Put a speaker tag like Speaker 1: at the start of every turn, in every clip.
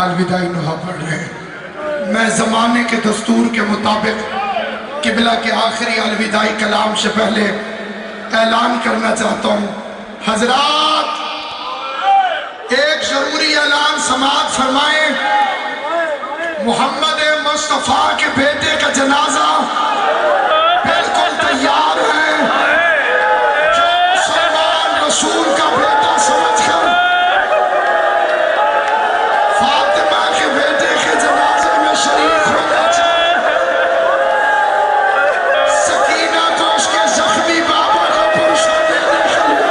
Speaker 1: अलविदाई नुहा पढ़ रहे हैं। मैं ज़माने के दस्तूर के मुताबिक किबला के आखिरी अलविदाई कलाम से पहले ऐलान करना चाहता हूँ। हजरात, एक जरूरी ऐलान समाअत फरमाएं। मोहम्मद मुस्तफ़ा के बेटे का जनाजा बिल्कुल तैयार है। जो सलमान रसूल का बेटा समझकर फातिमा के बेटे के जनाजे में शरीक होना चाहे, सकीना को उसके जख्मी बाबा को पुरुषा देने के लिए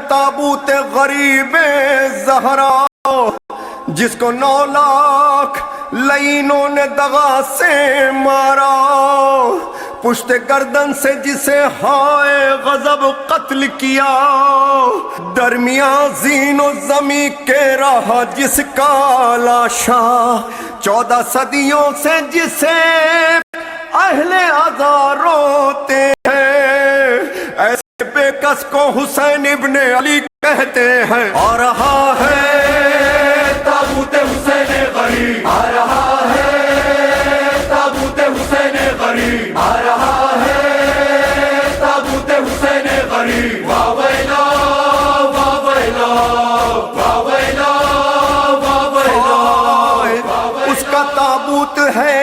Speaker 2: ताबूत गरीबे ज़हरा, जिसको 9 लाख लईनों ने दगा से मारा, पुश्ते गर्दन से जिसे हाय गजब कत्ल किया, दरमिया ज़ीनो ज़मी के रहा जिसका लाशा, 14 सदियों से जिसे अहले अज़ा रोते हैं, ऐसे बेकस को हुसैन इब्ने अली कहते हैं। आ रहा है ताबूत हुसैन गरीब, आ रहा है ताबूत हुसैन गरीब, आ रहा है ताबूत हुसैन गरीब। वाह वैला वाह वैला वाह वैला वाह वैला, उसका ताबूत है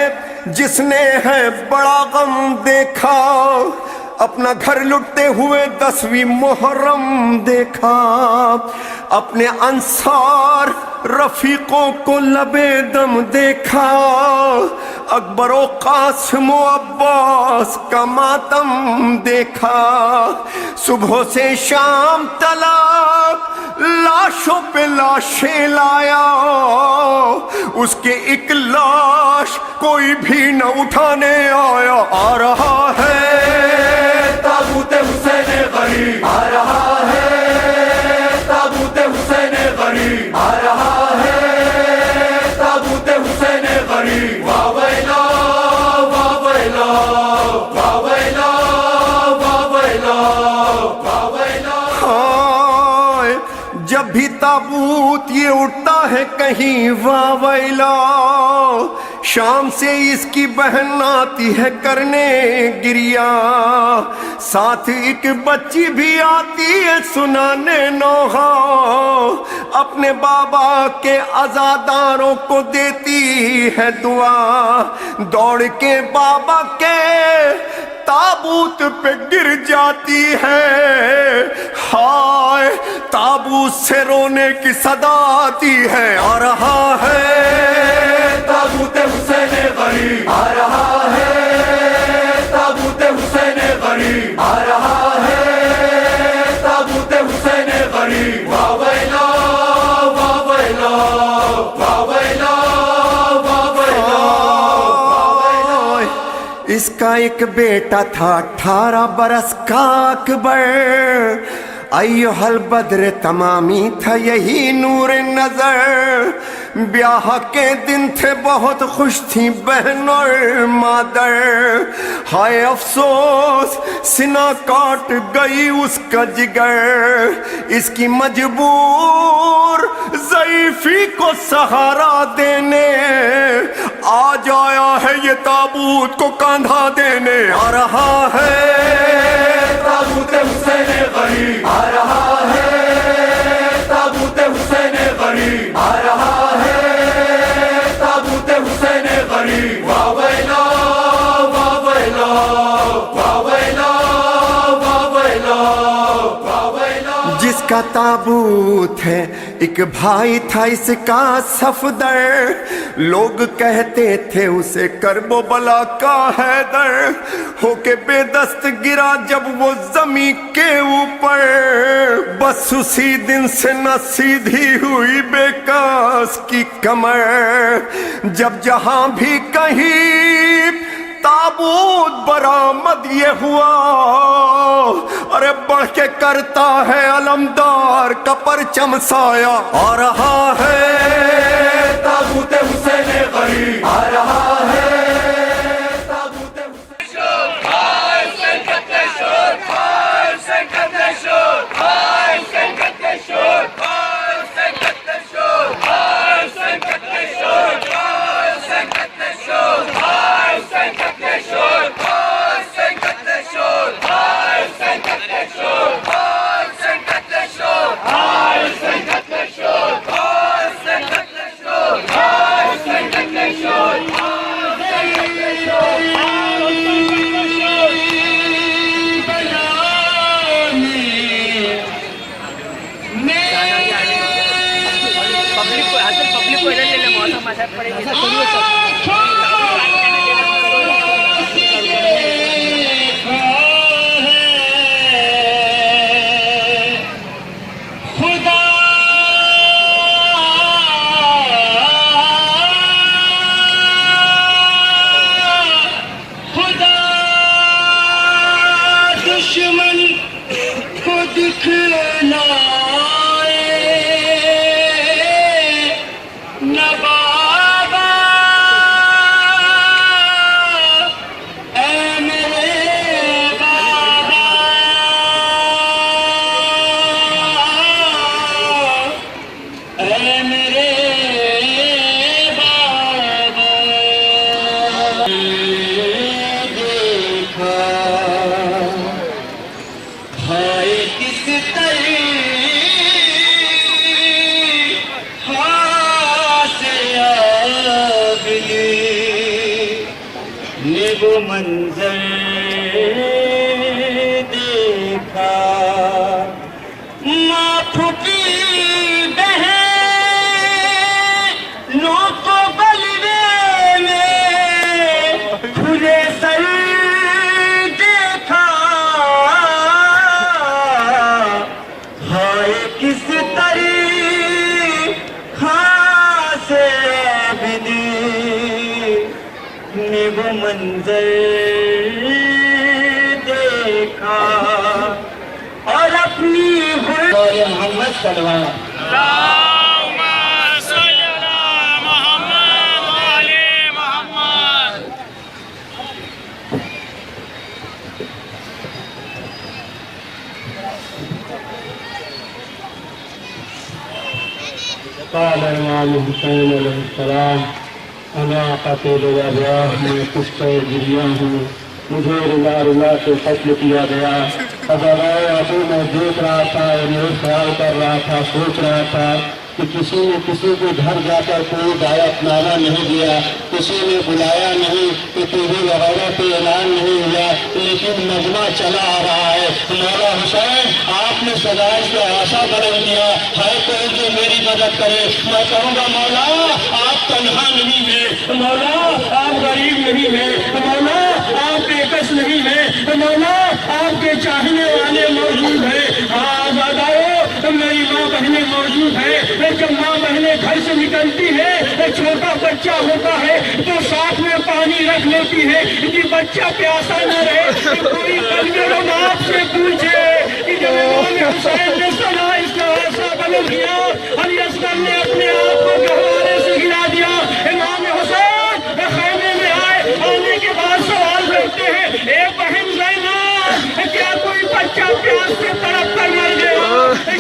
Speaker 2: जिसने है बड़ा गम देखा, अपना घर लुटते हुए 10वीं मुहर्रम देखा, अपने अंसार रफीकों को लबे दम देखा, अकबर व कासिम व अब्बास का मातम देखा, सुबह से शाम तलक लाशों पे लाशें लाया, उसके एक लाश कोई भी न उठाने आया। आ रहा है ताबूत हुसैन गरीब, आ रहा है ताबूत हुसैन गरीब, आ रहा है ताबूत हुसैन गरीब। वाह वैला वाह वैला वाह वैला वाह वैला वाह वैला। हाय, जब भी ताबूत ये उठता है कहीं वाह वैला, शाम से इसकी बहन आती है करने गिरिया, साथ एक बच्ची भी आती है सुनाने नोहा, अपने बाबा के अज़ादारों को देती है दुआ, दौड़ के बाबा के ताबूत पे गिर जाती है। हाय, ताबूत से रोने की सदा आती है। आ रहा है ताबूत हुसैन गरीब, आ रहा है ताबूत हुसैन गरीब, आ रहा है ताबूत हुसैन गरीब। वाह वैला वाह वैला वाह वैला वाह वैला। इसका एक बेटा था 18 बरस का अकबर, अय्युहल बद्र तमामी था यही नूर नजर, ब्याह के दिन थे बहुत खुश थी बहन और मादर, हाय अफसोस सिना काट गई उसका जिगर, इसकी मजबूर ज़ईफ़ी को सहारा देने आज आया है ये ताबूत को कंधा देने। आ रहा है ताबूत हुसैन गरीब, आ रहा है ताबूत हुसैन गरीब, आ रहा है ताबूत हुसैन गरीब। वाह वैला वाह वैला वाह वैला वाह वैला वाह वैला, जिसका ताबूत है, एक भाई था इसका सफदर। लोग कहते थे उसे करबो बला का हैदर। होके बेदस्त गिरा जब वो जमी के ऊपर, बस उसी दिन से न सीधी हुई बेकास की कमर। जब जहां भी कहीं ताबूत बरामद ये हुआ, अरे बढ़ के करता है अलमदार का परचम साया। आ रहा है ताबूत हुसैन गरीब, आ रहा है ताबूत
Speaker 3: पब्लिक को इधर ले ले, मौसम अच्छा पड़ेगी
Speaker 4: दुश्मन को दिखलाए न बाबा, ऐ मेरे बाबा, ऐ मेरे बाबा। देखा हाय किस तरह ने वो मंजर देखा। माँ फूटी बहनों को बलवे में खुले सर देखा। हाय किस तरह से आबिदी ने वो मंजर देखा और अपनी मोहम्मद सलवार। قال इमाम हुसैन अलैहिस्सलाम, अना क़ातिल अबवाह, मैं कुश्ते गिरिया हूँ, मुझे रुला रुला के कत्ल किया गया। अब अबू मैं देख रहा था और ये ख्याल कर रहा था, सोच रहा था कि किसी ने किसी के घर जाकर कोई दायतनामा नहीं दिया, किसी ने बुलाया नहीं, कि टीवी वगैरह पे ऐलान नहीं हुआ, लेकिन नगमा चला आ रहा है। मौला हुसैन आपने सजाए से आशा बुलंद किया है, कोई जो मेरी मदद करे। मैं कहूँगा मौला आप तन्हा नहीं है, मौला आप गरीब नहीं है, मौला आप बेकस नहीं है, मौला आपके चाहने वाले मौजूद है। मेरी माँ बहनें मौजूद है। जब माँ बहनें घर से निकलती है, छोटा बच्चा होता है तो साथ में पानी रख लेती है कि बच्चा प्यासा न रहे। कोई कल आपसे पूछे कि जब इमाम हुसैन ने सना इसका ऐसा बदल दिया, अली असगर ने अपने आप को गहवारे से हिला दिया। इमाम हुसैन खैमे में आने के बाद सवाल करते हैं, ए बहन ज़ैनब, क्या कोई बच्चा प्यास से तड़प कर मर गया?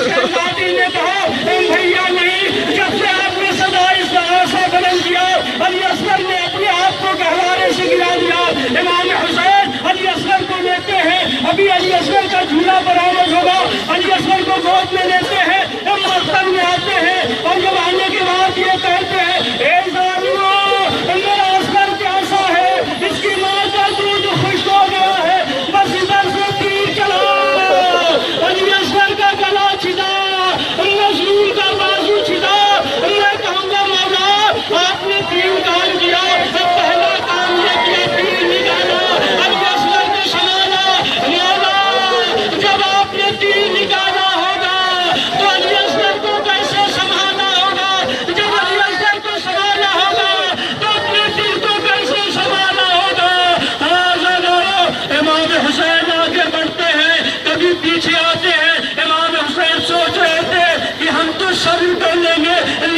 Speaker 4: शहजादी ने कहा, भैया नहीं, जब से आपने सदा इसका ऐसा बुलंद किया, अली असगर ने अपने आप को गहवारे से गिरा दिया। इमाम हुसैन अली असगर को लेते हैं, अभी अली असगर का झूला बरामद होगा, अली असगर को गोद में लेते हैं, मकतब में आते हैं और जब आने के बाद ये कहते हैं, ए जालिमो, मेरा असगर कैसा है? इसकी माँ का दूध खुश हो गया है, बस इधर से तीर चला, अली असगर का गला छिदा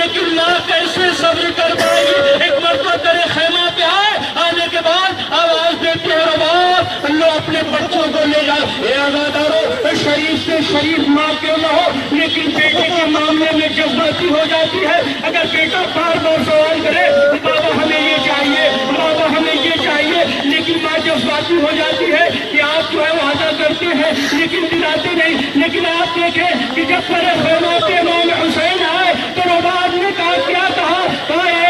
Speaker 4: लेकिन माँ कैसे सब्र कर पाएगी। एक मरतबा तेरे खैमा पे आए, आने के बाद आवाज देती है बाप लो अपने बच्चों को ले जाओ। ये आजादारो शरीफ से शरीफ माँ क्यों न हो, लेकिन बेटे के मामले में जज्बाती हो जाती है। अगर बेटा बार बार सवाल करे बाबा हमें ये चाहिए, बाबा हमें ये चाहिए, लेकिन माँ जज्बाती हो जाती है कि आप जो है वादा करते हैं लेकिन दिलाते नहीं। लेकिन आप देखें कि जब मेरे खैमा पे इमाम हुसैन आए तो रबाब ने कहा क्या कहा,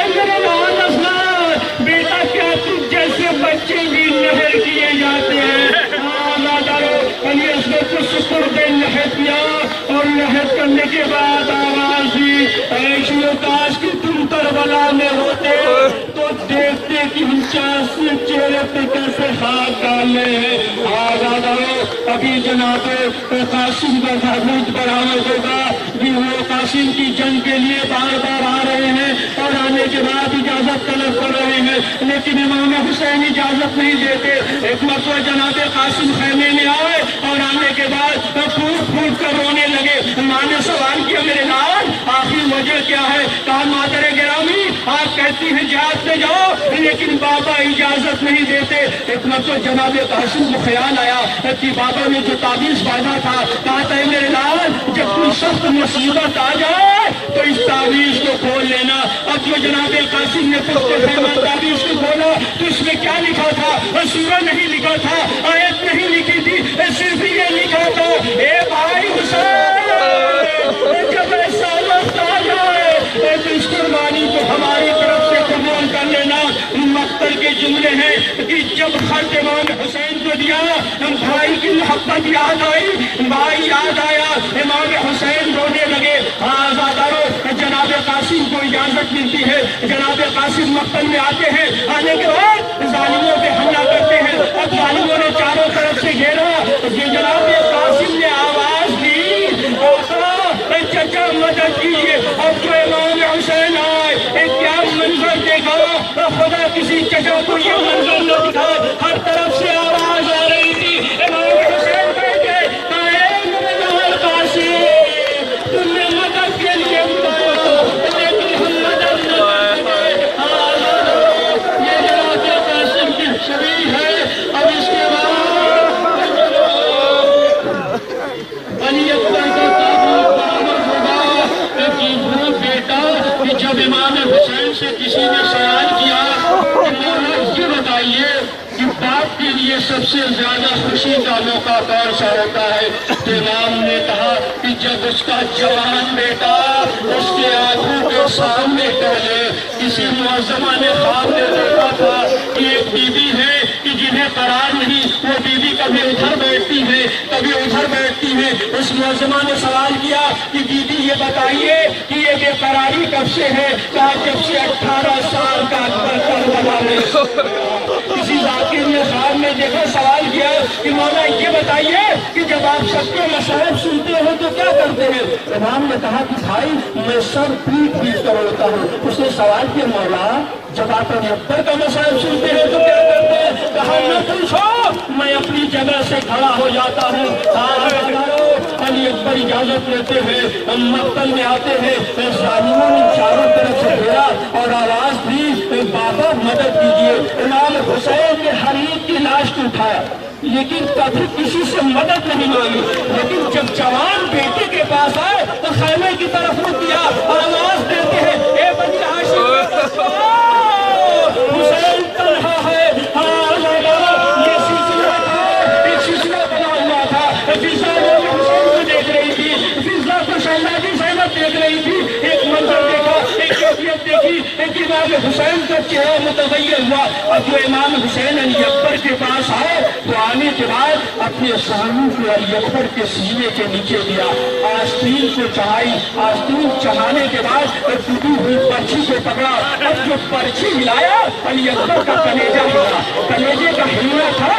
Speaker 4: मेरे लाल असलार बेटा क्या तुझ जैसे बच्चे भी नहर किए जाते हैं। को सुपुर्द लहद किया और लहद करने के बाद आवाज दी काश कि तुम करबला में होते तो देखते कि हम चेहरे पे कैसे हाथ डाले हैं। आजादारो अभी जनाब कासिम का सबूत बरामद होगा कि वो कासिम की जंग के लिए बार बार आ रहे हैं और आने के बाद इजाजत तलब कर रहे हैं, लेकिन इमाम हुसैन इजाजत नहीं देते। एक मरतबा जनाब कासिम खैमे में आए और आने के बाद फूट फूट कर रोने लगे। माँ ने सवाल किया मेरे लाल आखिर वजह क्या है। कहा मादर गिरामी आप कहती हैं जहाज पे जाओ लेकिन बाबा इजाजत नहीं देते। एक मरतबा जनाब कासिम को ख्याल आया कि बाबा ने जो ताबीज बांधा था, कहा था मेरे लाल जब कोई सख्त मुसीबत आ जाए तो इस ताबीज को खोल लेना। अब जो जनाब कासिम ने ताबीज को खोला तो इसमें क्या लिखा था, सूरह नहीं लिखा था, आयत नहीं लिखी थी, सिर्फ ये लिखा था ए भाई हुसैन जब ऐसा वक्त आ जाए तो इस कुर्बानी को हमारी तरफ से कबूल कर लेना। मक्तल के जुमले हैं कि जब खत इमाम हुसैन को दिया भाई की मोहब्बत याद आई, भाई याद आया, इमाम हुसैन रोने लगे। आजादारो जनाब कासिम को इजाजत मिलती है, जनाब कासिम मक्तल में आते हैं, आने के बाद जालिमों पे हमला करते हैं। अब जालिमों ने चारों तरफ से घेरा, जनाब कासिम ने आवाज दी चचा मदद कीजिए। अब जो इमाम हुसैन आए क्या मंजर देखा, खुदा किसी चचा को ये मंजर न दिखाए। हर तरफ से आवाज आ रही थी इमाम हुसैन बैठे कासिम तुमने मदद के लिए बुलाया लेकिन हम मदद ये जनाब कासिम की छवि है। अब इसके बाद अली अकबर का बेटा कि जब इमाम हुसैन से किसी ने सवाल किया कि मौला ये बताइए कि बाप के लिए सबसे ज्यादा खुशी का मौका कौन सा होता है, तो इमाम ने कहा कि जब उसका जवान बेटा उसके आंखों के सामने टहले। किसी मुअज़्ज़मा ने ख्वाब में देखा था कि एक बीवी है कि जिन्हें करार नहीं, वो बीवी कभी उधर बैठती है कभी उधर बैठती है। उस मुअज़्ज़मा ने सवाल किया कि दीदी ये बताइए कि ये बेकरारी कब से है। कहा जब से 18 साल का अकबर करबला में। किसी जाकिर ने ख्वाब में देखा, सवाल किया कि मौला ये बताइए कि जब आप सबके मसाइब सुनते हो तो क्या करते हैं। इमाम ने कहा कि भाई मैं सब पीट तोड़ता हूँ। उसने सवाल किया मौला जब आप अकबर का मसाइब सुनते हैं तो क्या करते हैं। कहा न पूछो मैं अपनी जगह से खड़ा हो जाता हूँ। अली अकबर इजाजत लेते हैं, हम मक्तल में आते हैं। जालिमों ने चारों तरफ से घेरा और आवाज दी बाबा मदद कीजिए। इमाम हुसैन ने हरीफ की लाश को उठाया लेकिन कभी किसी से मदद नहीं मांगी। लेकिन जब जवान बेटे के पास आए तो खैमे की तरफ रुक गया और आवाज देते हैं ए बनी हाशिम हुसैन तन्हा है। ये सिलसिला था, एक सिलसिला बना हुआ था। फिजा हुसैन को देख रही थी, फिजा को शहनाजी ज़ैनब देख रही थी। एक मंजर देखा, एक कैफियत देखी, एक इमाम हुसैन का चेहरा मुतगय्यर हुआ। अब जो इमाम हुसैन अली अकबर के पास आए तो आने के बाद अपने सामने को अली अकबर के सीने के नीचे दिया, आस्तीन को चढ़ाई। आस्तीन चढ़ाने के बाद टूटी हुई पर्ची को पकड़ा। अब जो पर्ची हिलाया अली अकबर का कलेजा हिला, कलेजे का हिलना था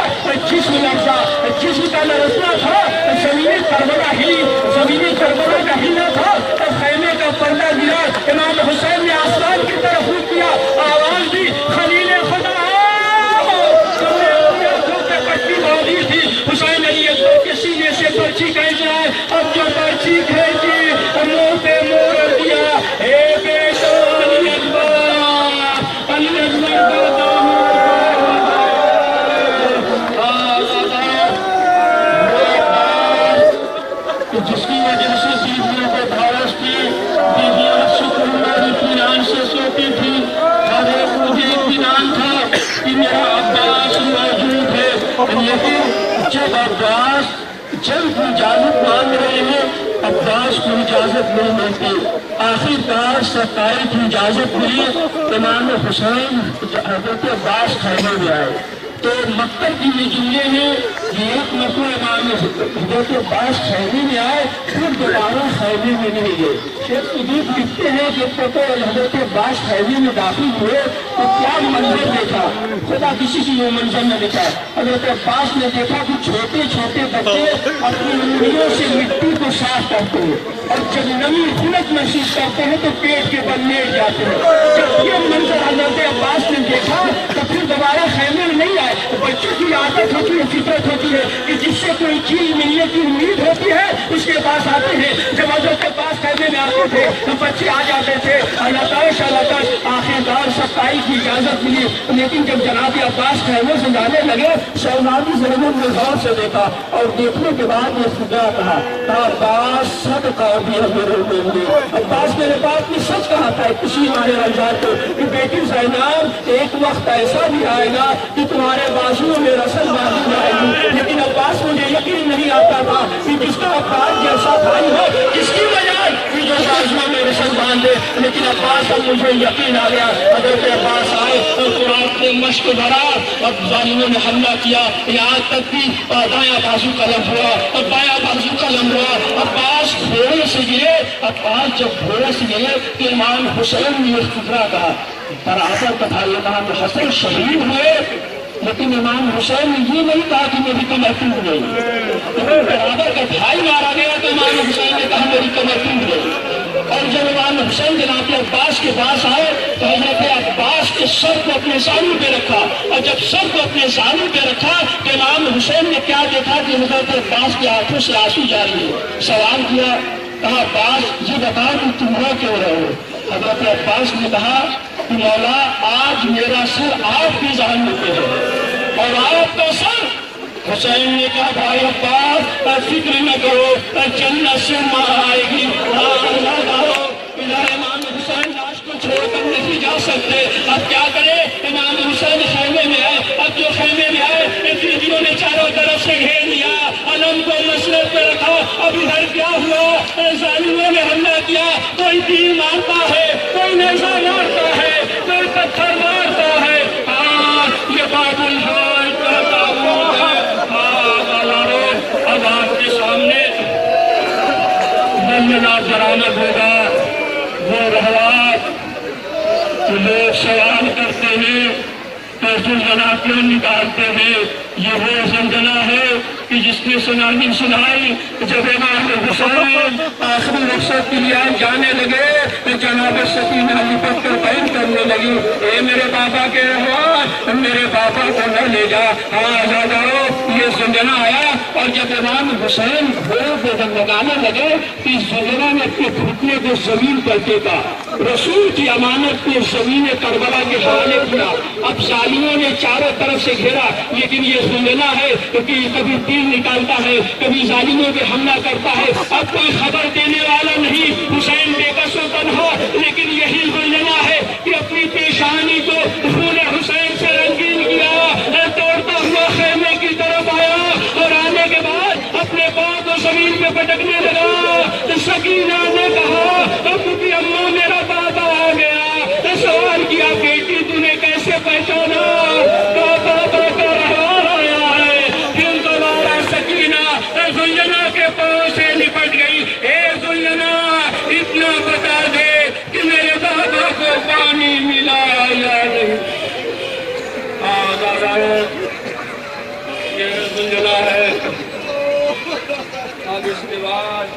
Speaker 4: जिस्म लर्जा, जिस्म का लरसना था। जमीनी करबला हिली, जमीनी करबला का हिलना था और खैमे का पर्दा गिरा। इमाम हुसैन ने आसमान की तरफ रुख किया, आवाज दी खलील खुदा पट्टी बांधी थी। हुसैन अली अकबर के सीने से पर्ची खींच रहा है। अब जो पर्ची खींची मुंह पे मुंह रख दिया, मेरा अब्बास मौजूद है, लेकिन जब अब्बास जब इजाजत मांग रहे हैं, अब्बास को इजाजत नहीं मिलती। आखिरकार सरकारी की इजाजत मिली, इमाम हुसैन हजरत अब्बास खैमे में आए। तो मक्तब की ये जुमले हैं कि एक मरतबा इमाम हजरत अब्बास खैमे में आए, फिर दोबारा खैमे में नहीं गए। शेख सुदीप लिखते हैं कि हजरत अब्बास खैमे में दाखिल हुए तो क्या मंजर देखा, खुदा किसी की वो मंजर न देखा। हजरत अब्बास ने देखा कि छोटे छोटे बच्चे अपनी उंगलियों से मिट्टी को साफ करते हैं और जब नमी खुलत महसूस करते हैं तो पेट के बल लेट जाते हैं। जब ये मंजर हजरत अब्बास ने देखा तो फिर दोबारा खैमे में नहीं आए। बच्चों की आदत होती है, फितरत होती है कि जिससे कोई चीज मिलने की उम्मीद होती है उसके पास आते हैं। जब हजरत अब्बास खैमे में आते थे तो बच्चे आ जाते थे। आखिरकार सत्ताई की इजाजत मिली, लेकिन जब जनाब अब्बास खैमे से जाने लगे, शहजादी ज़ैनब ने गौर से देखा और देखने के बाद ये सुझा कहा, अब्बास सच कहा भी अब्बास मेरे बाप ने सच कहा था किसी मारे रमजान को कि बेटी ज़ैनब एक वक्त ऐसा भी आएगा कि तुम्हारे बाजुओं में रसल बाजू आएगी। लेकिन अब्बास मुझे यकीन नहीं आता था कि जिसका अब्बास जैसा भाई हो जिसकी बजाय जो बाजुओं में रसल बांधे, लेकिन अब्बास अब मुझे यकीन आ गया। हजरत अब्बास आए और कुरान ने मश्क भरा और जालिमों ने हमला किया, यहाँ तक कि दायां बाजू कलम हुआ और बायां बाजू कलम हुआ। अब्बास घोड़े से गिरे। अब्बास जब घोड़े से गिरे तो इमाम हुसैन ने खुदरा कहा, बराबर तथा इमाम हसन शहीद हुए, लेकिन इमाम हुसैन ने ये नहीं कहा कि मेरी कमर टूट गई। बराबर का भाई मारा गया तो इमाम हुसैन ने कहा मेरी कमर टूट गई। और जब इमाम हुसैन जनाब अब्बास के पास आए तो हजरत अब्बास के सर को अपने सालू पे रखा, और जब सर को अपने सालू पे रखा तो इमाम हुसैन ने क्या देखा कि हजरत अब्बास के आंखों से आंसू जारी है। सवाल किया, कहा अब्बास ये बताओ कि तुम रो क्यों रहे हो। हजरत अब्बास ने कहा कि मौला आज मेरा सर आपकी जान पे है और आपका सर। हुसैन ने कहा भाई अब्बास फिक्र न करो, जन्नत से मां आएगी। इमाम हुसैन लाश को छोड़कर नहीं जा सकते, अब क्या करें। इमाम हुसैन खैमे में आए। अब जो खैमे में आए फौजियों ने चारों तरफ से घेर लिया, अलम को मसनद पे रखा। अब इधर क्या हुआ, जालिमों ने हमला किया। कोई तीर मारता है, कोई नेज़ा मारता है, कोई पत्थर मारता है। ये बाबुल हाल कहता हुआ है। अब आपके सामने नमूना बरामद होगा वो रहवात तो लोग सवाल करते हैं तो ज़ुल्ज़ना क्यों निकालते हैं। ये वो ज़ुल्ज़ना है कि जिसने सुनानी सुनाई जब इमाम हुसैन आखिरी मकसद के लिए जाने लगे तो जनाब सकीना लिपट कर बैन करने लगी, ए मेरे बाबा के रहवात मेरे बाबा को न ले जा। हाँ जाओ। ये ज़ुल्ज़ना आया और जब इमाम हुसैन घोड़े पे लगाने लगे तो इस ज़ुल्ज़ना ने अपने घुटने को जमीन पर टेका, रसूल की अमानत को जमीन करबला के हवाले किया। अब जालिमों ने चारों तरफ से घेरा, लेकिन ये ज़ुल्ज़ना है कि कभी तीर निकालता है, कभी जालिमों पे हमला करता है। अब कोई खबर देने वाला नहीं, हुसैन बेबस व तन्हा, लेकिन यही ज़ुल्ज़ना है कि अपनी पेशानी को खून हुसैन से रंगीन किया। दौड़ता हुआ खैमे की तरफ आया और आने के बाद अपने पाँव को जमीन पे पटकने लगा। तो सकीना ने कहा अब भी अम्मा मेरा बाबा आ गया। तो सवाल किया बेटी तूने कैसे पहचाना। बाबा का रहवार आया है। फिर दोबारा सकीना ज़ुल्ज़ना के पाँव से निपट गई। ए ज़ुल्ज़ना इतना बता दे कि मेरे बाबा को पानी मिला या नहीं। ये ज़ुल्ज़ना है। अब इसके बाद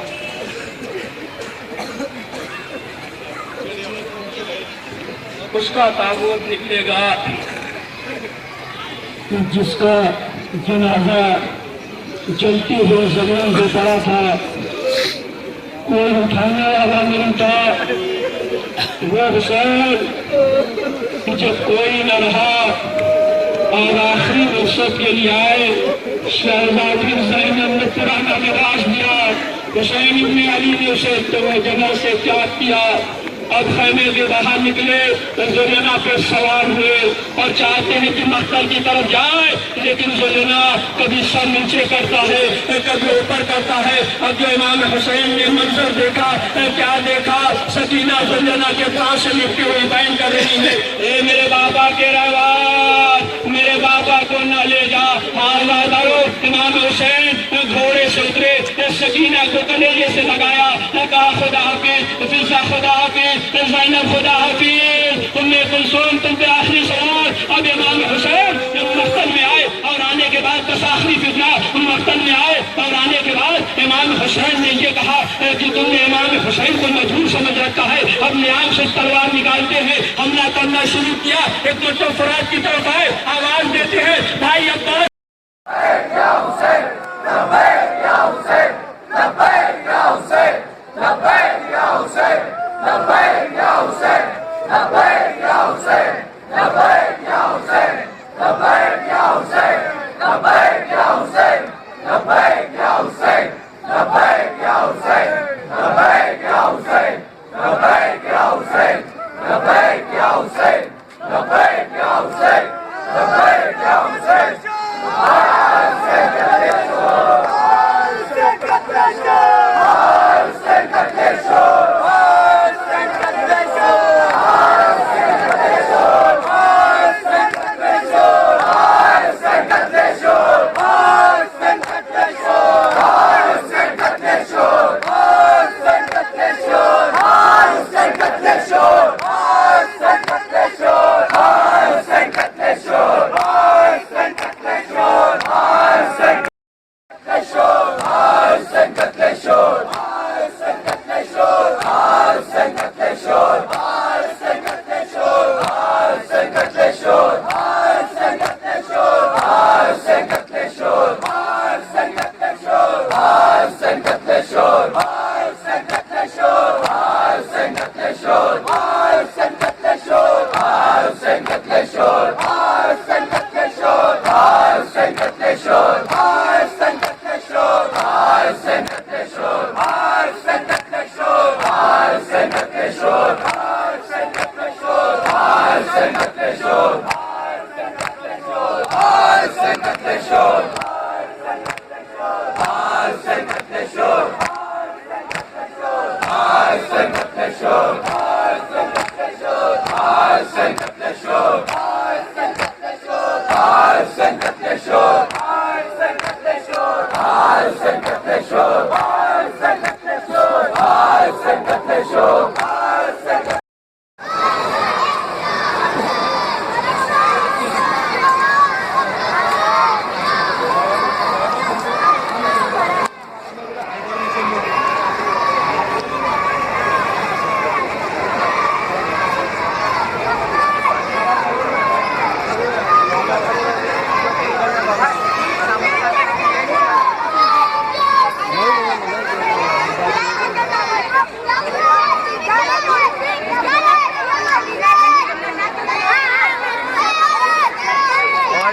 Speaker 4: उसका ताबूत निकलेगा जिसका जनाजा जलती हुई जमीन पे पड़ा था, कोई उठाने वाला नहीं था। वो हुसैन जब कोई न रहा और आखिरी मकसद के लिए आए, शहजादी ज़ैनब ने पुराना लिबास दिया। हुसैन इब्न अली ने उसे जगह से त्याग किया। अब खैमे के बाहर निकले तो जुलेना पे सवार हुए और चाहते हैं कि मक्तल की तरफ जाए, लेकिन जुलेना कभी सर नीचे करता है, कभी ऊपर करता है। अब जो इमाम हुसैन ने मंजर देखा, क्या देखा, सकीना जुलेना के पास से लिपटी हुई बैन कर रही है, ए मेरे बाबा के रवाज, मेरे बाबा को न ले जा। आवाज़ारो इमाम हुसैन घोड़े से उतरे, सकीना को कलेजे से लगाया, कहा खुदा हाफिज, फिजा खुदा हाफिज, ज़ैनब खुदा हाफिज, उम्मे कुलसूम तुम पे आखिरी सवाल। अब इमाम हुसैन मक्तल में आए और आने के बाद बस आखिरी फितना, मक्तल में आए और आने के बाद इमाम हुसैन ने ये कहा कि तुमने इमाम हुसैन को मजबूर समझ रखा है। अब नियाम से तलवार निकालते हैं, हमला करना शुरू किया। एक तो फराज की तरफ आए, आवाज देते हैं, भाई अब्बास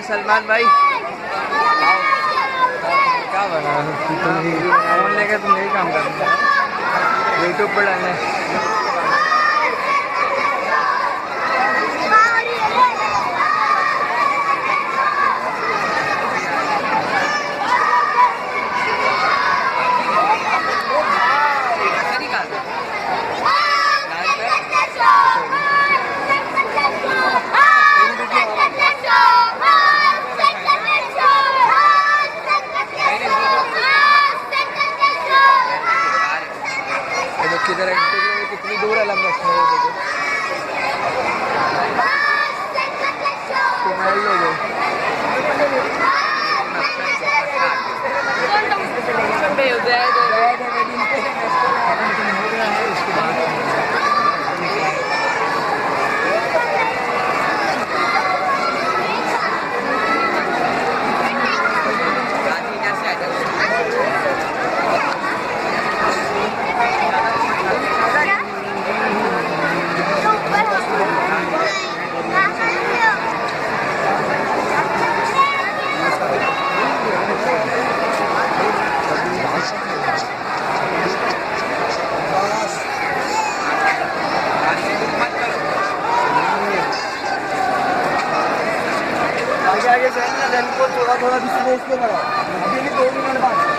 Speaker 3: सलमान भाई क्या बना फोन लेकर तुम यही काम कर रहे हो यूट्यूब पर डालना है। किधर कितनी दूर है लंबा थोड़ा डिस्प्लेस पे लगाओ अभी भी 2 मिनट बाद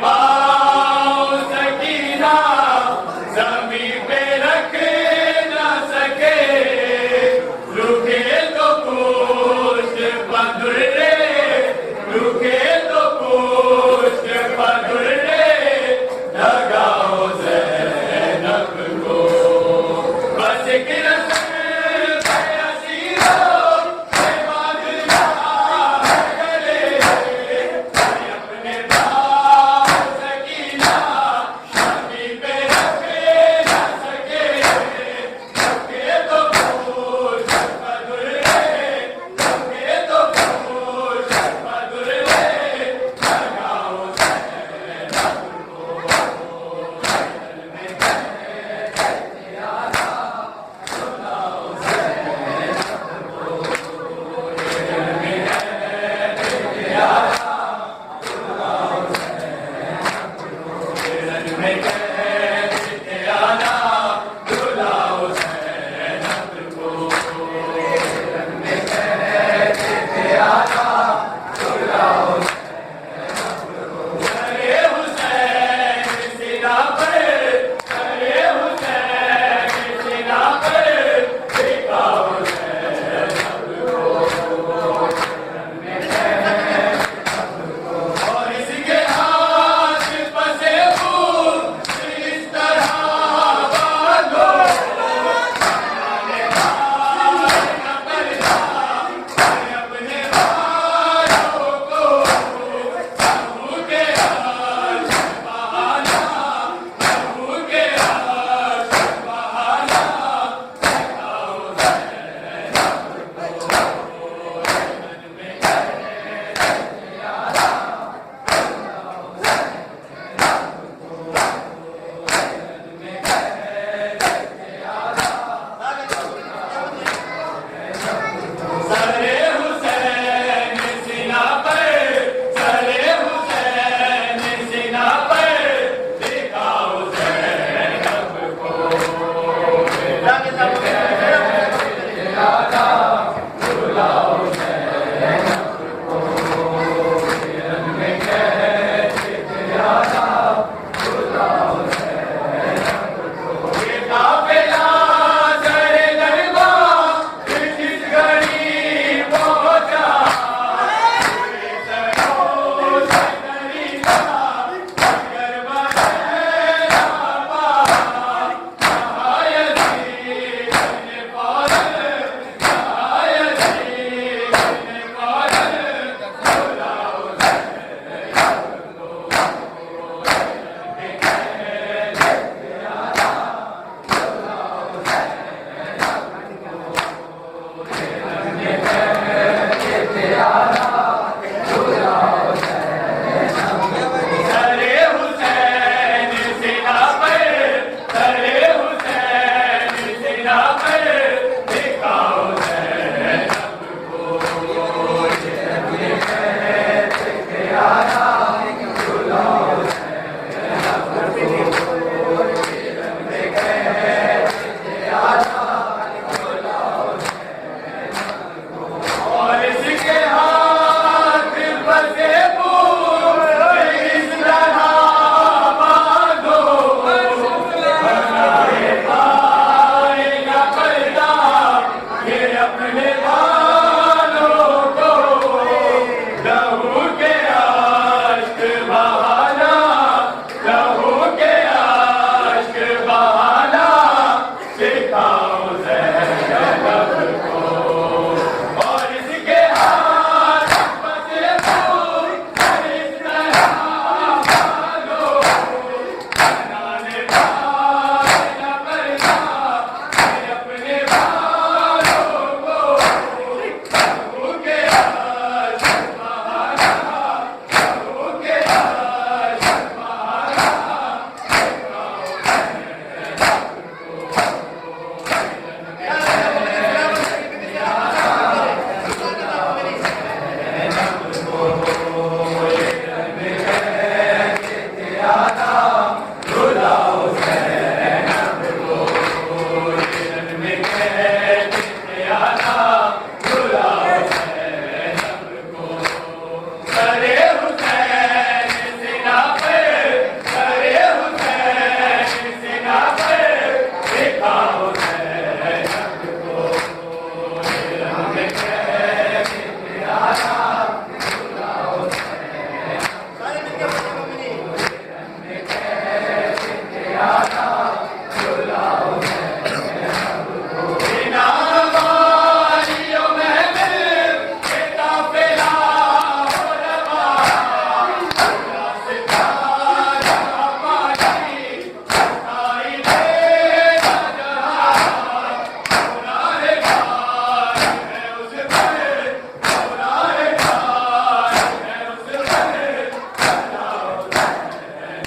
Speaker 5: पाँव सकीना जमीन पे रख न सके, रुके तो पुष्ट पधुरे, रुके तो पुष्ट पधुरे, लगाओ ज़ैनब को बस एक रस्म बयासीरो, है बादशाह गले, अपने पाँव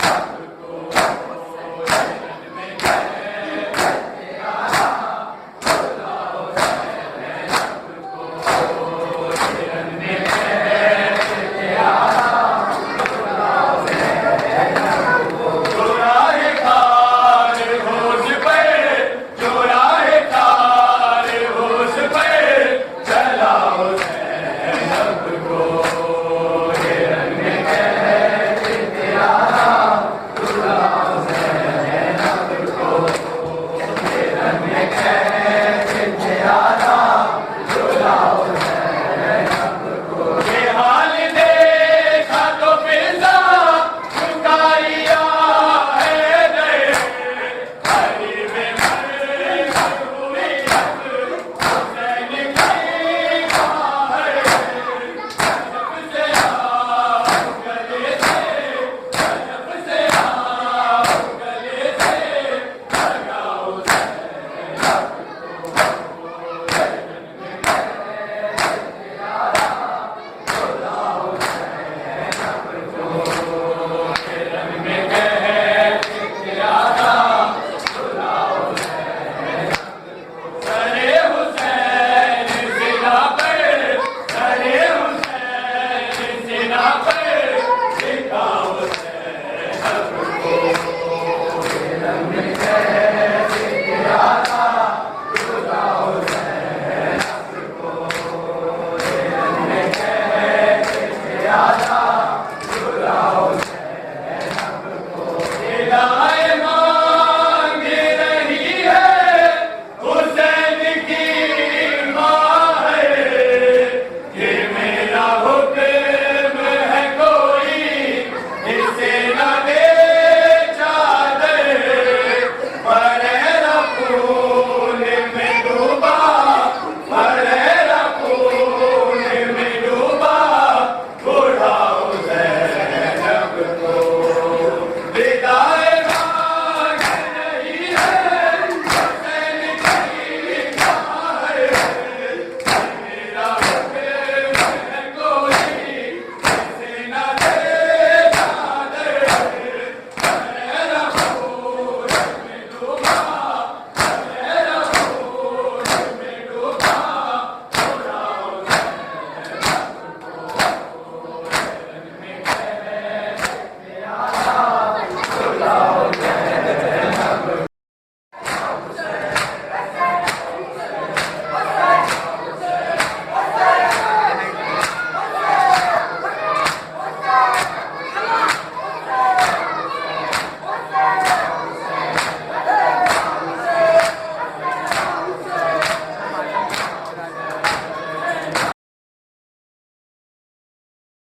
Speaker 1: है